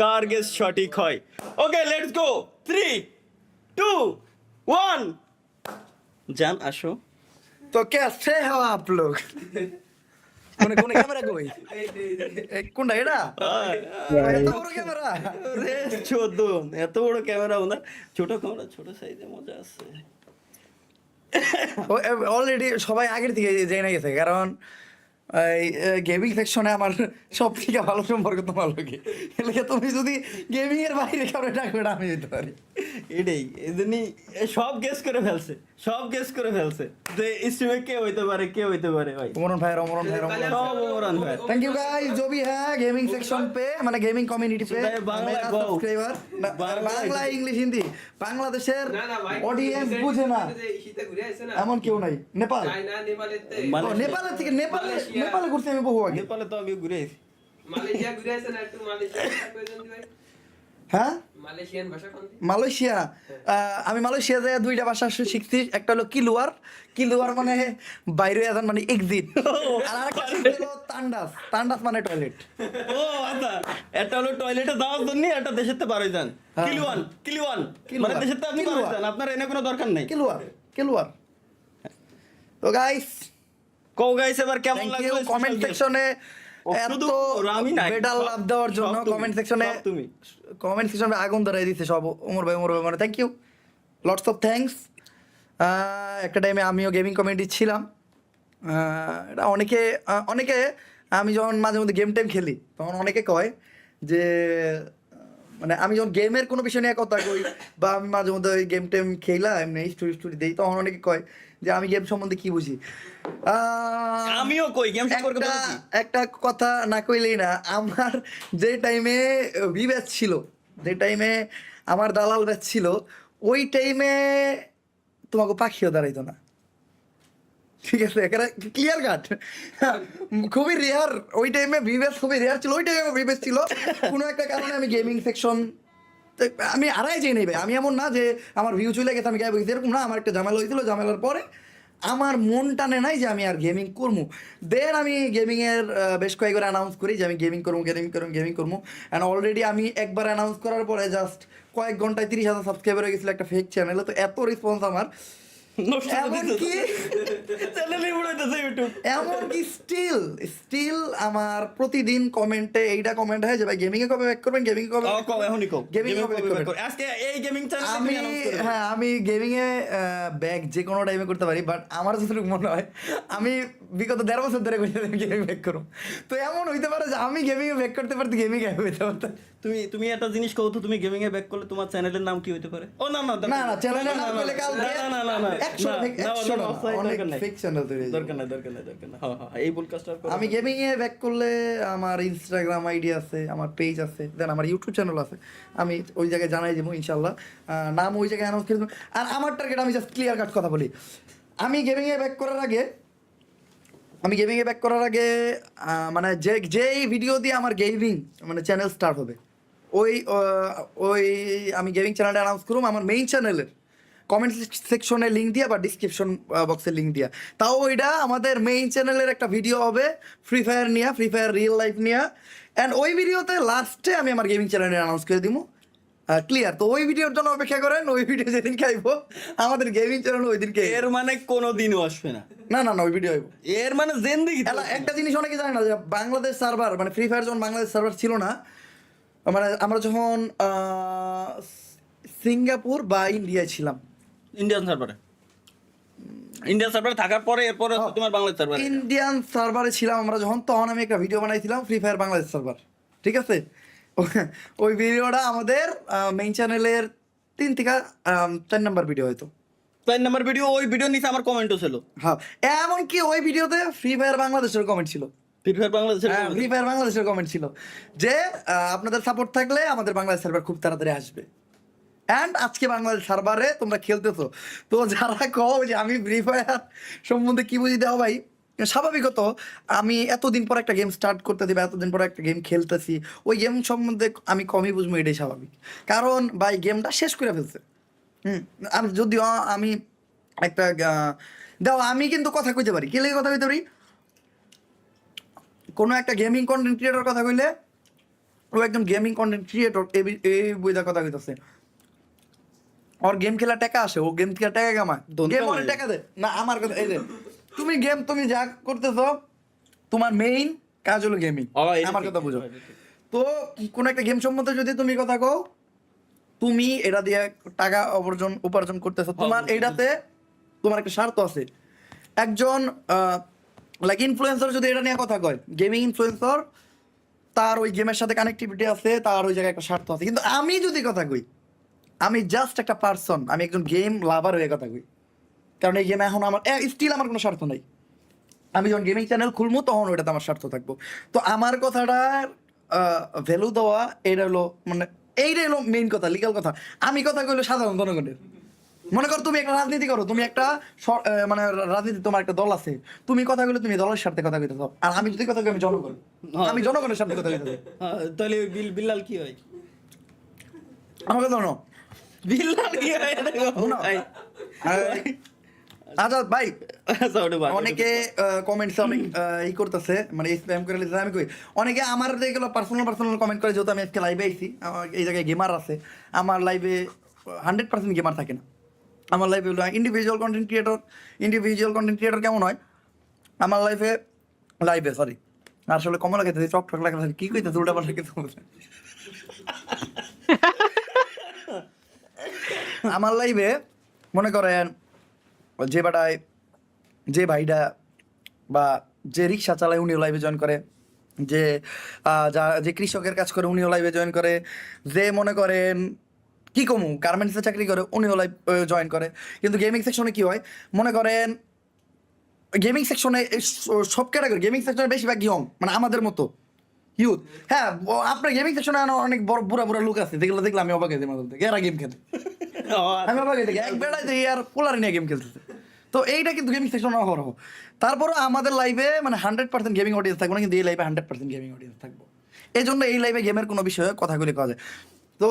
কার guess সঠিক হয়। Okay let's go, 3 2 1 জান আসো। तो कैसे हो आप लोग কোনে কোনে ক্যামেরা কই এই কোনটা এটা এত বড় ক্যামেরা রে চোদ্দ, এত বড় ক্যামেরা ওনার, ছোট ক্যামেরা ছোট সাইজে মজা আছে। অলরেডি সবাই আগের থেকে জেনে গেছে, কারণ এই গেমিং সেকশনে আমার সব থেকে ভালো সম্পর্ক তোমার লোকে, এলাকা তুমি যদি গেমিং এর বাইরে কারো ডাকবে না আমি যেতে পারি। এটাই এজন্যই সব গেস করে ফেলছে, সব গেস করে ফেলছে যে স্ট্রিমে কে হইতে পারে, কে হইতে পারে ভাই। ओमरान भाई সব ওমরান ভাই। थैंक यू गाइस जो भी है गेमिंग सेक्शन पे माने गेमिंग कम्युनिटी पे বাংলা मेरा গাও। सब्सक्राइबर বাংলা ইংলিশ হিন্দি বাংলাদেশের অডিয়েন্স বুঝে না এমন কেউ নাই। নেপাল নেপালের থেকে নেপালে ঘুরতে আমি বহু আগে। নেপালে তো আমি ঘুরে এসেছি। মালয়েশিয়া ঘুরে আসেন একটু মালয়েশিয়া ভাই হ্যাঁ মালয়েশিয়ান ভাষা কোনটি মালয়েশিয়া আমি মালয়েশিয়া যায় দুইটা ভাষা শিখছি, একটা হলো কিলুয়ার, কিলুয়ার মানে বাইরে আদান মানে এক্সিট, আর আরেকটা হলো তান্ডাস, তান্ডাস মানে টয়লেট। ও আচ্ছা, এটা হলো টয়লেটে যাওয়ার জন্য, এটা দেশের তে পারই যান। হ্যাঁ। কিলুয়ান কিলুয়ান মানে দেশের তে আপনি পারই যান, আপনার এনে কোনো দরকার নাই। কিলুয়ার কিলুয়ার। তো গাইস কো গাইস এবার কেমন থ্যাংক লাগলো ইউ কমেন্ট সেকশনে এত শুধু আমি নাই, বেডাল সব- লাভ দেওয়ার জন্য। সব তুমি, কমেন্ট সেকশনে সব তুমি। কমেন্ট সেকশনে আগুন ধরাই দিচ্ছে সব ওমর ভাই মানে thank you, lots of thanks. একটা টাইমে আমিও গেমিং কমিউনিটি ছিলাম। এটা অনেকে আমি যখন মাঝে মধ্যে গেম টেম খেলি তখন অনেকে কয় যে মানে আমি যখন গেমের কোনো বিষয় নিয়ে কথা কই বা আমি মাঝে মধ্যে ওই গেম টেম খেলা এমনি স্টোরি দিই, তখন অনেকে কয় যে আমি গেম সম্বন্ধে কি বুঝি। আমিও কই গেম সম্পর্কে একটা বুঝি। একটা কথা না কইলেই না, আমার যে টাইমে ভি ব্যাচ ছিল, যে টাইমে আমার দালাল ব্যাচ ছিল, ওই টাইমে তোমাকে পাখিও দাঁড়াইতো না, ঠিক আছে? এখানে ক্লিয়ার কাট, খুবই রেয়ার। ওই টাইমে ভি ব্যাচ খুবই রেয়ার ছিল, ওই টাইমে ভি ব্যাচ ছিল। কোনো একটা কারণে আমি গেমিং সেকশন আমি আড়াই যাই নেই ভাই। আমি এমন না যে আমার ভিউ চলে গেছে আমি গায়ে বসেছি, এরকম না। আমার একটা ঝামেলা হয়েছিল, ঝামেলার পরে আমার মন টানে নাই যে আমি আর গেমিং করবো। দেন আমি গেমিংয়ের বেশ কয়েকবার অ্যানাউন্স করি যে আমি গেমিং করবো। অ্যান্ড অলরেডি আমি একবার অ্যানাউন্স করার পরে জাস্ট কয়েক ঘন্টায় 30,000 সাবস্ক্রাইবার হয়ে গেছিলো একটা ফেক চ্যানেলে। তো এত রেসপন্স আমার, এমনকি এমনকি স্টিল আমার প্রতিদিন কমেন্টে এইটা কমেন্ট হয় যে ভাই গেমিং এ কবে ব্যাক করবেন, গেমিং এ কবে গেমিং এ কবে back করবেন? আজকে এই গেমিং আমি হ্যাঁ আমি গেমিং এ ব্যাক যে কোনো টাইমে করতে পারি, বাট আমার যতটুকু মনে হয় আমি বিগত 1.5 বছর ধরে গেমিং ব্যাক করব। তো এমন হইতে পারে যে আমি গেমিং এ ব্যাক করতে পারতে গেমিং এ হইতে পারতো। তুমি একটা জিনিস কও তো, তুমি গেমিং এ ব্যাক করলে তোমার চ্যানেলের নাম কি হইতে পারে? ও না না না না চ্যানেলের নাম বলে কাল না 100 অনেক ফেক চ্যানেল তৈরি হয়েছে। দরকার নাই। হ্যাঁ এই পডকাস্টার আমি গেমিং এ ব্যাক করলে আমার ইনস্টাগ্রাম আইডি আছে, আমার পেজ আছে, দেন আমার ইউটিউব চ্যানেল আছে। আমি ওই জায়গায় জানাই দেবো ইনশাল্লাহ, নাম ওই জায়গায় অ্যানাউন্স করে দেবো। আর আমার টার্গেট, আমি জাস্ট ক্লিয়ার কাট কথা বলি, আমি গেমিং এ ব্যাক করার আগে মানে যেই ভিডিও দিয়ে আমার গেমিং মানে চ্যানেল স্টার্ট হবে, ওই আমি গেমিং চ্যানেলটা অ্যানাউন্স করুম আমার মেইন চ্যানেলের কমেন্ট সেকশনে লিঙ্ক দিয়া বা ডিসক্রিপশন বক্সে লিঙ্ক দিয়া। তাও ওইটা আমাদের মেইন চ্যানেলের একটা ভিডিও হবে ফ্রি ফায়ার রিয়েল লাইফ নিয়ে। অ্যান্ড ওই ভিডিওতে লাস্টে আমি আমার গেমিং চ্যানেলে অ্যানাউন্স করে দিব। ক্লিয়ার? তো ওই ভিডিওর জন্য অপেক্ষা করেন, ওই ভিডিও যেদিন খাইবো আমাদের গেমিং চ্যানেল ওই দিনকে। এর মানে কোনোদিনও আসবে না। না ওই ভিডিও আইব। এর মানে জিন্দেগি একটা জিনিস অনেকে জানে না যে বাংলাদেশ সার্ভার মানে ফ্রি ফায়ার যখন বাংলাদেশ সার্ভার ছিল না, মানে আমরা যখন সিঙ্গাপুর বা ইন্ডিয়ায় ছিলাম, ইন্ডিয়ান সার্ভারে থাকার পরে এরপরে তোমার বাংলাদেশ সার্ভারে ইন্ডিয়ান সার্ভারে ছিলাম আমরা যখন, তখন আমি একটা ভিডিও বানাইছিলাম ফ্রি ফায়ার বাংলাদেশ সার্ভার, ঠিক আছে? ওই ভিডিওটা আমাদের মেইন চ্যানেলের 3 থেকে 4 নাম্বার ভিডিও হয়তো। 4 নাম্বার ভিডিও, ওই ভিডিও নিচে আমার কমেন্টও ছিল। হ্যাঁ, এমনকি ওই ভিডিওতে ফ্রি ফায়ার বাংলাদেশের কমেন্ট ছিল, ফ্রি ফায়ার বাংলাদেশের কমেন্ট ছিল যে আপনাদের সাপোর্ট থাকলে আমাদের বাংলাদেশ সার্ভার খুব তাড়াতাড়ি আসবে। অ্যান্ড আজকে বাংলাদেশ সার্ভারে তোমরা খেলতেছো। তো যারা কও যে আমি ফ্রি ফায়ার সম্বন্ধে কি বুঝি, দাও ভাই স্বাভাবিকত আমি এতদিন পর একটা গেম স্টার্ট করতে দিবে, এতদিন পর একটা গেম খেলতেছি, ওই গেম সম্বন্ধে আমি কমই বুঝবো, এটাই স্বাভাবিক। কারণ ভাই গেমটা শেষ করে ফেলছে। আমি যদিও আমি একটা দাও আমি কিন্তু কথা কইতে পারি, কে লেগে কথা কইতে পারি, কোনো একটা গেমিং কন্টেন্ট ক্রিয়েটর কথা কইলে ও একজন গেমিং কন্টেন্ট ক্রিয়েটর, এই বইটা কথা কইতাছে। ওর গেম খেলা টাকা আসে, ও গেম খেলা টাকা কামায়, গেম অনেক টাকা দেয় না। আমার কথা এই যে তুমি যা করতেছো, তোমার মেইন কাজ হলো গেমিং। আমার কথা বুঝো। তো কোন একটা গেম সম্বন্ধে যদি তুমি কথা কও, তুমি এটা দিয়ে টাকা উপার্জন করতেছো, তোমার এটাতে তোমার একটা স্বার্থ আছে। একজন লাইক ইনফ্লুয়েন্সার যদি এটা নিয়ে কথা কয়, গেমিং ইনফ্লুয়েন্সার, তার ওই গেমের সাথে কানেক্টিভিটি আছে, তার ওই জায়গায় একটা স্বার্থ আছে। কিন্তু আমি যদি কথা কই, আমি জাস্ট একটা পার্সন, আমি একজন গেম লাভার হয়ে কথা কই। কারণ এই গেমে এখন আমার স্টিল আমার কোনো স্বার্থ নাই। আমি যখন গেমিং চ্যানেল খুলবো তখন ওইটাতে আমার স্বার্থ থাকবো। তো আমার কথাটার ভ্যালু দেওয়া, এটা হলো মানে এইটাই হলো মেইন কথা, লিগাল কথা। আমি কথা কইলো সাধারণ জনগণের। মনে করো তুমি একটা রাজনীতি করো, তুমি একটা মানে রাজনীতি, তোমার একটা দল আছে, তুমি কথা বলে তুমি দলের সাথে কথা কইতেছো, আর আমি যদি কথা কই আমি জনগণ, আমি জনগণের সাথে কথা কইতেছি। তাহলে বিল্লাল কি হয়? আমার কথা শোনো, বিল্লাল কি হয় এটা দেখো ভাই। আচ্ছা ভাই, আচ্ছা ওটা বাদ। অনেকে কমেন্টসে অনেক ই করতেছে, মানে স্প্যাম করে লিখতেছে। আমি কই অনেকে আমার যেগুলো পার্সোনাল কমেন্ট করে, যেহেতু আমি আজকে লাইভে আইছি, আমার এই জায়গায় গেমার আছে, আমার লাইভে 100% গেমার থাকে না। আমার লাইফে হলো ইন্ডিভিজুয়াল কন্টেন্ট ক্রিয়েটর কেমন হয় আমার লাইফে সরি আসলে কমলা খেতে চক ঠক লাগে কি কইতে উল্টা পাল্টা কিছু বলছে। আমার লাইফে মনে করেন যে ভাইটা বা যে রিক্সা চালায় উনিও লাইভে জয়েন করে, যে কৃষকের কাজ করে উনিও লাইভে জয়েন করে, যে মনে করেন কি কমু গার্মেন্টসে চাকরি করে উনিও লাইভ জয়েন করে। কিন্তু গেমিং সেকশনে কি হয়, মনে করেন গেমিং সেকশনে সব ক্যাটাগরি, গেমিং সেকশনে বেশিরভাগ ইয়ং, মানে আমাদের মতো ইউথ। হ্যাঁ, আপনার গেমিং সেকশনে অনেক বড় বুড়া লোক আছে, যেগুলো দেখলে আমি অবাক হয়ে যাই মাঝে মধ্যে, এরা গেম খেলে, আমি অবাক হয়ে দেখি এক বেড়ায় দেখি আর পোলার নিয়ে গেম খেলতেছে। তো এইটা কিন্তু গেমিং সেকশন অহরহ। তারপরও আমাদের লাইভে মানে 100% গেমিং অডিয়েন্স থাকবো না, কিন্তু এই লাইভে 100% গেমিং অডিয়েন্স থাকবো। এই জন্য এই লাইভে গেমের কোনো বিষয়ে কথাগুলি কওয়া যায়। তো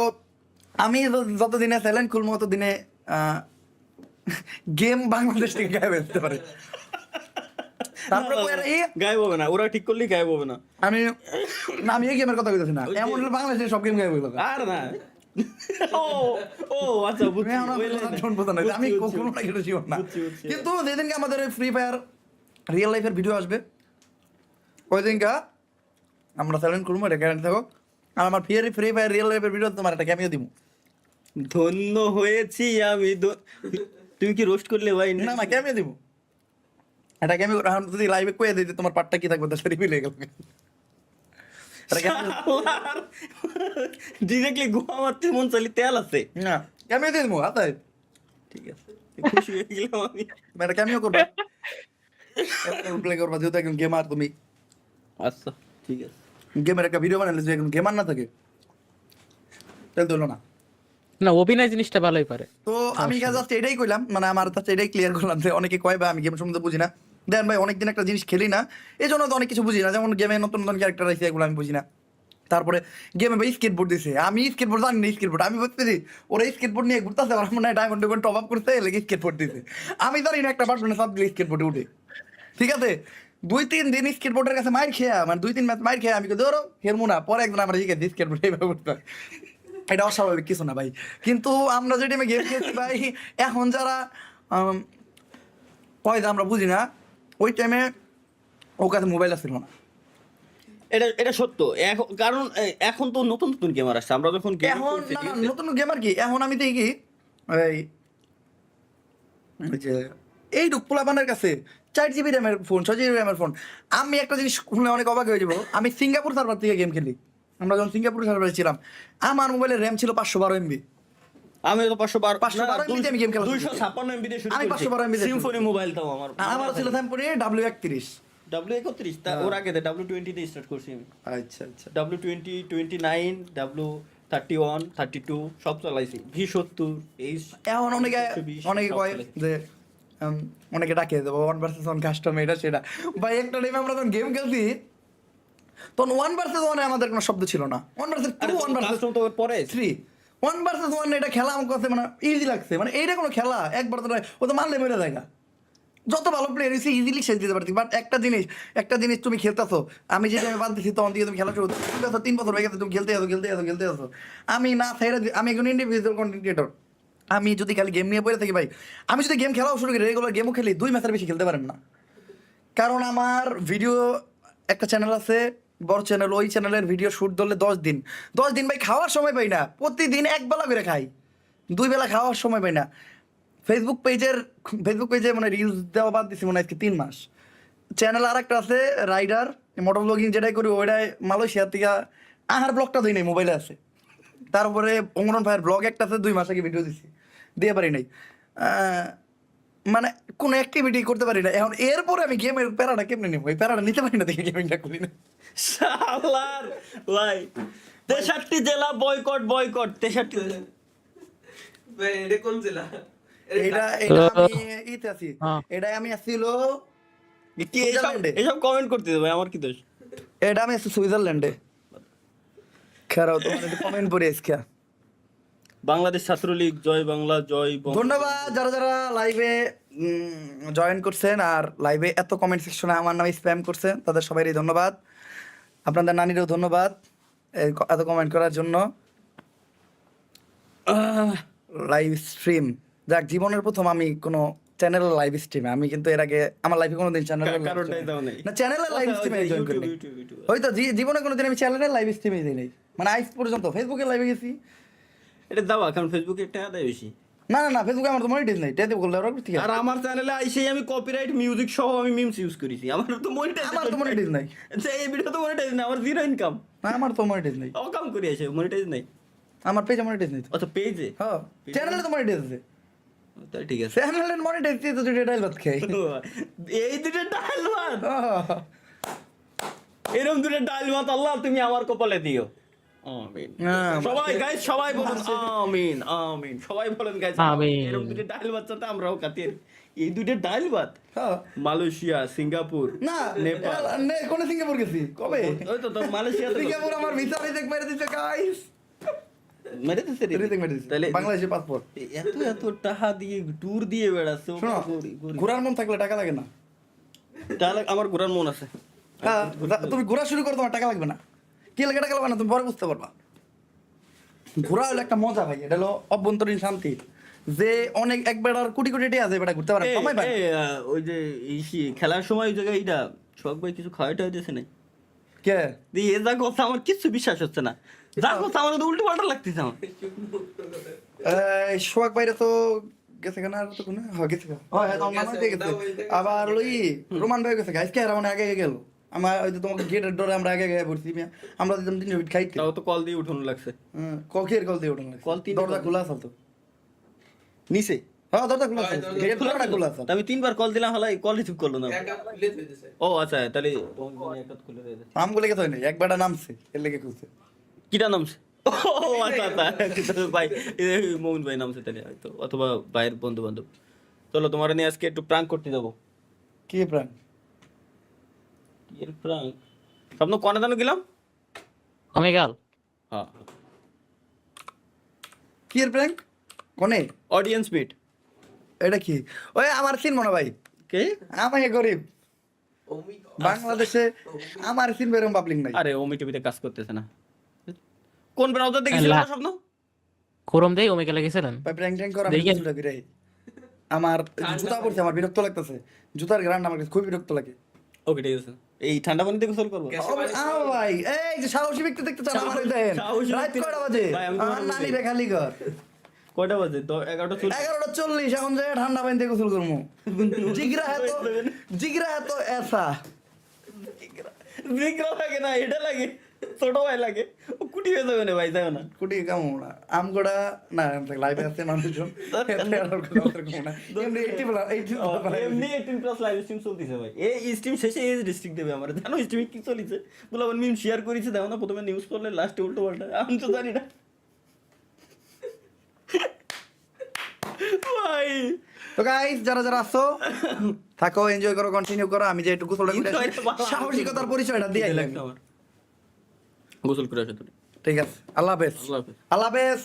আমি যতদিনে চ্যালেঞ্জ খুলবো ততদিনে গেম বাংলাদেশ থেকে গায়েব হতে পারে। তারপরে গায়েব হবে না, ওরা ঠিক করলেই গায়েব হবে না। আমি এই গেমের কথা বলতেছি না, এমন হলে বাংলাদেশের সব গেম গায়েব হয়ে যাবে। আর না ও আচ্ছা বুঝছি। আমি কখনো এটা শিওর না, কিন্তু যেদিনকে আমাদের ওই ফ্রি ফায়ার রিয়েল লাইফের ভিডিও আসবে, ওই দিনকা আমরা চ্যালেঞ্জ করবো, এটা গ্যারান্টি থাকো। আর আমার ফ্রি ফায়ার রিয়েল লাইফের ভিডিও তোমার একটা ক্যামিও দিব। ধন্য হয়েছি আমি। তুমি কি রোস্ট করলে ভাই? না ক্যামিও দিব, এটা ক্যামিও যদি লাইভে কয়ে দিতে তোমার পার্টটা কি থাকবে, তার রিভিল হয়ে গেল। ডিরেক্টলি গোয়া মারতে মন চাইলে তেল আছে না, ক্যামিও দিয়ে দেবো হাতায়। ঠিক আছে, খুশি হয়ে গেলাম আমি। এটা ক্যামিও করবা, প্লে করবা, যেহেতু একজন গেমার তুমি। আচ্ছা ঠিক আছে, গেমের একটা ভিডিও বানালে যদি একজন গেমার না থাকে তাহলে তো হলো না। না, অভিনয় জিনিসটা ভালোই পারে। তো আমি জাস্ট এটাই কইলাম, মানে আমার কাছে এটাই ক্লিয়ার করলাম যে অনেকে কয় ভাই আমি গেম সম্বন্ধে বুঝি না। দেন ভাই অনেকদিন একটা জিনিস খেলি না, এই জন্য তো অনেক কিছু বুঝি না। যেমন গেমে নতুন ক্যারেক্টার আছে, এগুলো আমি বুঝি না। তারপরে গেমে ভাই স্কেটবোর্ড দিছে, আমি স্কেটবোর্ড জানি না, স্কেটবোর্ড আমি বুঝতেছি ওরা স্কেটবোর্ড নিয়ে ঘুরতেছে, আমার মনে হয় ডায়মন্ড টপ আপ করতে লেগে স্কেটবোর্ড দিছে। আমি জানি না একটা পার্টনে সব স্কেটবোর্ডে উঠে, ঠিক আছে। 2-3 দিন স্কেটবোর্ডের কাছে মাইর খেয়া, মানে 2-3 ম্যাচ মাইর খেয়া আমি ধরো হেরমু না, পরে একদিন আমরা শিখে দিই স্কেটবোর্ড এইভাবে উঠতে। এটা অস্বাভাবিক কিছু না ভাই, কিন্তু আমরা যে টাইমে গেম খেলছি ভাই, এখন যারা কয় আমরা বুঝি না, ওই টাইমে ও কাছে মোবাইল আসছিল না। এটা সত্য। কারণ এখন তো নতুন গেমার আসছে। আমরা যখন এখন না নতুন গেমার কি, এখন আমি দেখি এই পোলাপানের কাছে 4 GB র্যামের ফোন, 6 GB র্যামের ফোন। আমি একটা জিনিস শুনলে অনেক অবাক হয়ে যাবো, আমি সিঙ্গাপুর সার্ভার থেকে গেম খেলি। আমরা যখন সিঙ্গাপুর সার্ভারে ছিলাম, আমার মোবাইলের র্যাম ছিল 512 MB। আমি তো 512 MB আমি গেম খেলা 256 MB দিয়ে শুরু আমি 512 MB সিম্ফনি মোবাইল তাও আমার ছিল সিম্ফনি W31। W31 তা ওর আগে W20 দিয়ে স্টার্ট করছি আমি। আচ্ছা W20, 29, W31, 32 সব চালাইছি। V70 এই এখন অনেকে কয় যে অনেকে ডাকে 1 vs 1 কাস্টম, এটা সেটা। ভাই একটা টাইমে আমরা যখন গেম খেলছি তখন 1 vs 1 আমাদের কোনো শব্দ ছিল না। 1 vs 2, 1 vs তো পরে 3, 1 vs 1 এটা খেলা আমার কাছে মানে ইজি লাগছে, মানে এইটা কোনো খেলা একবার তো ও তো মারলে মেরে যায়। যত ভালো প্লেয়ার হয়েছে ইজিলি শেষ দিতে পারতি, বাট একটা জিনিস তুমি খেলতেছো, আমি যে টাইমে বাদ দিচ্ছি তখন দিয়ে তুমি খেলা শুরু করতে 3 বছর হয়ে গেছে, তুমি খেলতে আসো। আমি না ছাইরা আমি একজন ইন্ডিভিজুয়াল কন্টেন্ট ক্রিয়েটর, আমি যদি খালি গেম নিয়ে পড়ে থাকি ভাই, আমি যদি গেম খেলাও শুরু করি, রেগুলার গেমও খেলি, 2 ম্যাচের বেশি খেলতে পারেন না। কারণ আমার ভিডিও একটা চ্যানেল আছে, বড় চ্যানেল, ওই চ্যানেলের ভিডিও শ্যুট ধরলে 10 দিন ভাই খাওয়ার সময় পাই না, প্রতিদিন 1 বেলা করে খাই, 2 বেলা খাওয়ার সময় পাই না। ফেসবুক পেজে মানে রিলস দেওয়া বাদ দিছি মনে হয় আজকে 3 মাস। চ্যানেল আর একটা আছে রাইডার মোটর ব্লগিং, যেটাই করি ওইটাই মালয়েশিয়া থেকে আহার ব্লগটা দিই নাই, মোবাইলে আছে। তারপরে অঙ্গন ভাইয়ের ব্লগ একটা আছে, 2 মাস আগে ভিডিও দিছি, দিয়ে পারি নাই, মানে কোনো অ্যাক্টিভিটি করতে পারি না। এখন এরপরে আমি গেমের প্যারাটা কেমনে নেবো, এই প্যারাটা নিতে পারি না, দেখে গেমিংটা করি না। শালার ভাই 63 জেলা বয়কট 63 ভাই এটা কোন জেলা? এটা আমি ইতে আছি, এটা আমি আসছিল কি এইসব সুইজারল্যান্ডে। এইসব কমেন্ট করতে দেবে আমার কি দোষ? এটা আমি আছি সুইজারল্যান্ডে। খারাপ তোমার একটু কমেন্ট পড়ে আজকে। বাংলাদেশ ছাত্রলীগ জয় বাংলা জয় ধন্যবাদ যারা লাইভে জয়েন করছেন আর লাইভে এত কমেন্ট সেকশনে আমার নামে স্প্যাম করছেন, তাদের সবাইরই ধন্যবাদ। আপনাদের নানিরও ধন্যবাদ এত কমেন্ট করার জন্য। লাইভ স্ট্রিম, যাক জীবনের প্রথম আমি কোনো চ্যানেলের লাইভ স্ট্রিমে, আমি কিন্তু এর আগে আমার লাইফে কোনোদিন কারণটাই দাও নাই। না চ্যানেলের লাইভ স্ট্রিমে জয়েন করি নাই। হয়তো জীবনে কোনোদিন আমি চ্যানেলের লাইভ স্ট্রিমে দিই নাই, মানে আজ পর্যন্ত ফেসবুকে লাইভে গেছি। এটা দাও, কারণ ফেসবুকে টাকা দেয় বেশি। না ফেসবুকে আমার তো মনিটাইজ নাই, টেতে বললে ওরা ঠিক আর আমার চ্যানেলে আইসেই আমি কপিরাইট মিউজিক সহ আমি মিমস ইউজ করেছি, আমার তো মনিটাইজ নাই। আচ্ছা এই ভিডিও তো মনিটাইজ না, আমার জিরো ইনকাম, না আমার তো মনিটাইজ নাই, অকাম করে আসে, মনিটাইজ নাই আমার পেজে মনিটাইজ নেই। আচ্ছা পেজে, হ্যাঁ চ্যানেলে তো মনিটাইজ আছে, তাহলে ঠিক আছে। চ্যানেলে মনিটাইজ দিয়ে তো দুটো ডাইল ভাত খাই। এই দুটো ডাল ভাত, এরকম দুটো ডাল ভাত আল্লাহ তুমি আমার কপালে দিও, আমিন। সবাই গাইস সবাই বলুন আমিন আমিন, সবাই বলেন গাইস আমিন। এরকম দুটো ডাল ভাত সাথে আমরাও খাতি। এই দুটো ডাল ভাত মালয়েশিয়া, সিঙ্গাপুর, না নেপাল, কোন সিঙ্গাপুর গেছি কবে? ওই তো তো মালয়েশিয়া তো সিঙ্গাপুর আমার ভিসা রিজেক্ট মেরে দিতে গাইস, মেরে দিছে রে। রিজেক্ট মেরে দিতে, তাহলে বাংলাদেশে পাসপোর্ট। এত টাকা দিয়ে ট্যুর দিয়ে বেড়াচ্ছে, শোনো ঘোরার মন থাকলে টাকা লাগে না। তাহলে আমার ঘোরার মন আছে। হ্যাঁ তুমি ঘোরা শুরু করো, তোমার টাকা লাগবে না। কি লাগে টাকা লাগবে না, তুমি পরে বুঝতে পারবা। ঘোরা হলো একটা মজা ভাই, এটা হলো অভ্যন্তরীণ শান্তি, যে অনেক একবার আর কোটি কোটি টাকা আছে বেটা ঘুরতে পারে, সময় পায় না। ওই যে খেলার সময় ওই জায়গায় এইটা শখ ভাই কিছু খাওয়াইটা হইতেছে না, কে দিয়ে যা কথা আমার কিছু বিশ্বাস হচ্ছে না, যা কথা আমার তো উল্টো পাল্টা লাগতেছে আমার। সোহাগ বাইরে তো গেছে কেন, আর তো কোনো গেছে হ্যাঁ তো আমার দিয়ে গেছে। আবার ওই রোমান ভাই গেছে গাইস, কে আর মানে আগে গেল আমার, ওই যে তোমাকে গেটের ডোরে আমরা আগে পড়ছি, আমরা দিতাম 3 মিনিট খাইতে, তাও তো কল দিয়ে উঠানো লাগছে, ককের কল দিয়ে ওঠেন, কল 3 দরজা খোলা আছে তো, নিচে হ্যাঁ দরজা খোলা আছে, গেট খোলা আছে। আমি 3 বার কল দিলাম, হলাই কল রিসিভ করলো না। একা খুলে থইতেছে। ও আচ্ছা তাহলে তোমাকে একটা খুলে দিয়ে দে। নাম গুলো গেছে না, একবারটা নামছে এর লেগে খুলছে। কিটা নামছে? ও আচ্ছা আচ্ছা ভাই, মোহন ভাই নামছে তাহলে হয়তো, অথবা ভাইয়ের বন্ধু বান্ধব। চলো তোমার নিয়ে আজকে একটু প্রাঙ্ক করতে যাবো। কি প্রাণ? কি এর প্রাঙ্ক? স্বপ্ন কোনে জানো গেলাম? ওমেগাল হ্যাঁ কি এর প্র্যাঙ্ক কোনে? Audience meet. এটা কি? ওই আমার চিনবো না ভাই, কে? আমি গরিব Oh my God. বাংলাদেশে, আমার চিনবে এরকম পাবলিক নাই। আরে ওমি টিভিতে কাজ করতেছে না। কোন ব্রাউজার দেখেছিলেন লা- স্বপ্ন? কোরম দেই ওমেগালে গেছিলেন? ভাই প্র্যাঙ্ক ট্যাঙ্ক করা আমি দেখেন। কিছুটা ফিরে আমার জুতা পড়ছে, আমার বিরক্ত লাগতেছে, জুতার গ্রান্ড আমার কাছে খুব বিরক্ত লাগে। ওকে ঠিক আছে, এই ঠান্ডা পানিতে গোসল করবো। ভাই এই যে সাহসী ব্যক্তি দেখতে চান আমার দেন, সাহসী রাত ব্যক্তি- কয়টা বাজে? ভাই, আমি তোমার আমার বলছি। নানি রে খালি ঘর কয়টা বাজে? তো 11:40। 11:40, এখন যায় ঠান্ডা পানিতে গোসল করবো। জিগরা এত এসা জিগরা লাগে না, এটা লাগে, ছোট ভাই লাগে, ও কুটি হয়ে যাবে না ভাই, যাবে না। কুটি কামো না আমগোড়া না, লাইভে আছে মানুষজন এমনি 80 এমনি 18+ লাইভ স্ট্রিম চলতেছে ভাই, এই স্ট্রিম শেষে এজ রেস্ট্রিক্ট দেবে আমার, জানো স্ট্রিমে কি চলিছে? বলে আমার মিম শেয়ার করেছে, দেখো না প্রথমে নিউজ পড়লে লাস্টে উল্টো পাল্টা, আমি তো জানি না ভাই। তো গাইস যারা যারা আসছো থাকো, এনজয় করো, কন্টিনিউ করো। আমি যে একটু গোসলটা করে আসি, সাহসিকতার পরিচয়টা দিয়ে আইলাম। আমার গোসল করে আসে তুমি। ঠিক আছে, আল্লাহ হাফেজ। আল্লাহ হাফেজ। আল্লাহ হাফেজ।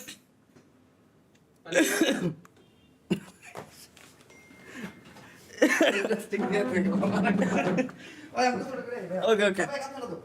Interesting দিয়ে দেখো। ভাই, আমাকে ছোট করে, ভাই। Okay, okay. ভাই, কাজ করো তো।